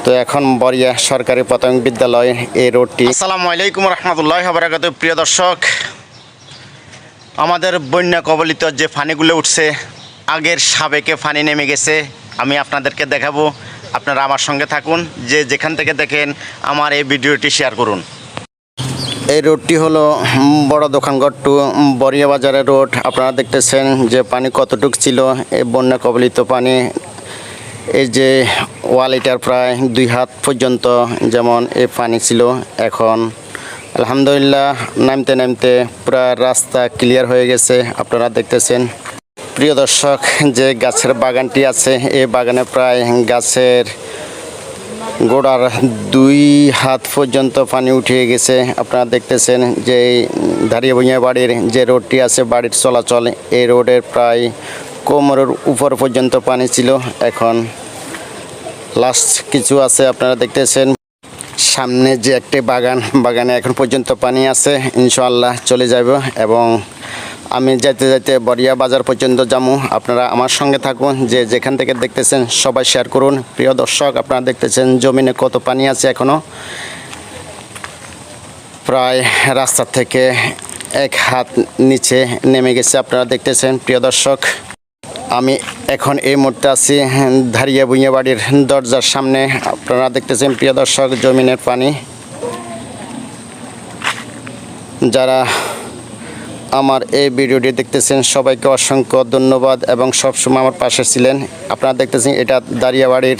তো এখন বরিয়া সরকারি প্রাথমিক বিদ্যালয় এই রোডটি। আসসালামু আলাইকুম রহমতুল্লাহি ওয়া বারাকাতুহু। প্রিয় দর্শক, আমাদের বন্যা কবলিত যে ফানিগুলো উঠছে, আগের সাবেকে ফানি নেমে গেছে, আমি আপনাদেরকে দেখাবো। আপনারা আমার সঙ্গে থাকুন, যে যেখান থেকে দেখেন আমার এই ভিডিওটি শেয়ার করুন। এই রোডটি হলো বড় দোকানঘর টু বরিয়া বাজারের রোড। আপনারা দেখতেছেন যে পানি কতটুকু ছিল। এই বন্যা কবলিত পানি, এই যে ওয়ালিটার প্রায় 2 হাত পর্যন্ত যেমন এই পানি ছিল, এখন আলহামদুলিল্লাহ নামতে নামতে পুরা রাস্তা ক্লিয়ার হয়ে গেছে। আপনারা দেখতেছেন। প্রিয় দর্শক, যে গাছের বাগানটি আছে, এই বাগানে প্রায় গাছের গোড়ার 2 হাত পর্যন্ত পানি উঠিয়ে গেছে। আপনারা দেখতেছেন যে দাঁড়িয়ে ভুঁইয়া বাড়ির যে রোডটি আছে, বাড়ির চলাচল, এই রোডের প্রায় কোমরের উপর পর্যন্ত পানি ছিল। এখন লাস্ট কিছু আছে, আপনারা দেখতেছেন সামনে যে একটি বাগানে এখন পর্যন্ত পানি আছে। ইনশাআল্লাহ চলে যাব এবং আমি যাইতে যাইতে বরিয়া বাজার পর্যন্ত যাবো। আপনারা আমার সঙ্গে থাকুন, যে যেখান থেকে দেখতেছেন সবাই শেয়ার করুন। প্রিয় দর্শক, আপনারা দেখতেছেন জমিনে কত পানি আছে, এখনও প্রায় রাস্তা থেকে 1 হাত নিচে নেমে গেছে। আপনারা দেখতেছেন। প্রিয় দর্শক, আমি এখন এই মুহূর্তে আছি দাঁড়িয়ে ভুঁইয়া বাড়ির দরজার সামনে। আপনারা দেখতেছেন প্রিয় দর্শক জমিনের পানি। যারা আমার এই ভিডিওটি দেখতেছেন সবাইকে অসংখ্য ধন্যবাদ এবং সবসময় আমার পাশে ছিলেন। আপনারা দেখতেছেন এটা দাঁড়িয়ে বাড়ির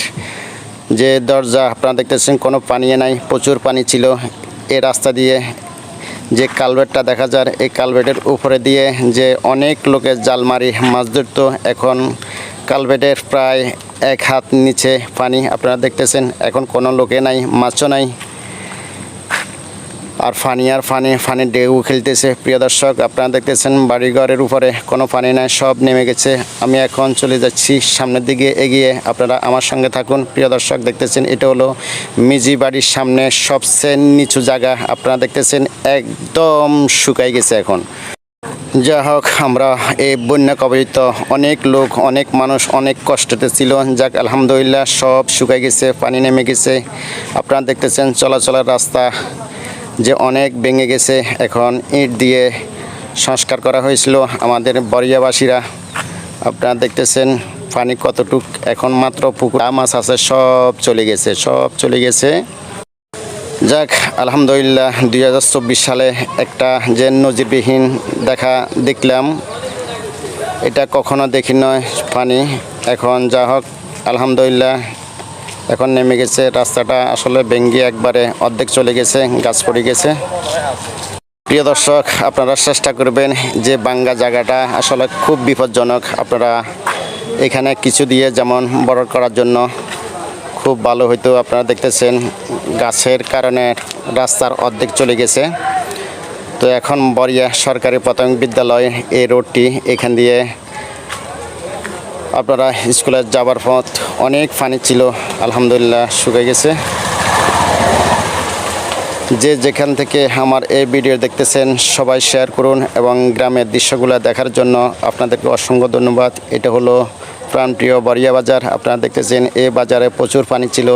যে দরজা, আপনারা দেখতেছেন কোনো পানি নাই, প্রচুর পানি ছিল। এই রাস্তা দিয়ে যে কালভার্টটা দেখা যায়, এই কালভার্টের উপরে দিয়ে যে অনেক লোকের জালমারি মাছ ধরত, এখন কালভার্টের প্রায় 1 হাত নিচে পানি। আপনারা দেখতেছেন এখন কোনো লোকে নাই, মাছও নাই, আর পানির ঢেউ খেলতেছে। প্রিয় দর্শক, আপনারা দেখতেছেন বাড়িঘরের উপরে কোনো পানি নাই, সব নেমে গেছে। আমি এখন চলে যাচ্ছি সামনের দিকে এগিয়ে, আপনারা আমার সঙ্গে থাকুন। প্রিয় দর্শক, দেখতেছেন এটা হলো মিজি বাড়ির সামনে সবচেয়ে নিচু জায়গা। আপনারা দেখতেছেন একদম শুকাই গেছে এখন। যা হোক, আমরা এই বন্যা কবলিত অনেক লোক, অনেক মানুষ অনেক কষ্টতে ছিল। যাক আলহামদুলিল্লাহ সব শুকাই গেছে, পানি নেমে গেছে। আপনারা দেখতেছেন চলাচলের রাস্তা যে অনেক ভেঙে গেছে, এখন ইট দিয়ে সংস্কার করা হয়েছিল আমাদের বরিয়াবাসীরা। আপনারা দেখতেছেন পানি কতটুক, এখন মাত্র পুকুর মাছ আছে, সব চলে গেছে। যাক আলহামদুলিল্লাহ 2024 সালে একটা যে নজিরবিহীন দেখলাম, এটা কখনো দেখি নয় পানি। এখন যা হোক আলহামদুলিল্লাহ এখন নেমে গেছে। রাস্তাটা আসলে ভেঙে একবারে অর্ধেক চলে গেছে, গাছ পড়ে গেছে। প্রিয় দর্শক, আপনারা চেষ্টা করবেন যে ভাঙ্গা জায়গাটা আসলে খুব বিপজ্জনক। আপনারা এখানে কিছু দিয়ে যেমন বড় করার জন্য খুব ভালো হইতো। আপনারা দেখতেছেন গাছের কারণে রাস্তার অর্ধেক চলে গেছে। তো এখন বরিয়া সরকারি প্রাথমিক বিদ্যালয় এই রোডটি, এখান দিয়ে আপনারা স্কুলে যাবার পথ অনেক পানি ছিল, আলহামদুলিল্লাহ শুকিয়ে গেছে। যে যেখান থেকে আমার এই ভিডিও দেখতেছেন সবাই শেয়ার করুন এবং গ্রামের দৃশ্যগুলো দেখার জন্য আপনাদেরকে অসংখ্য ধন্যবাদ। এটা হলো প্রাণপ্রিয় বরিয়া বাজার। আপনারা দেখতেছেন এই বাজারে প্রচুর পানি ছিল,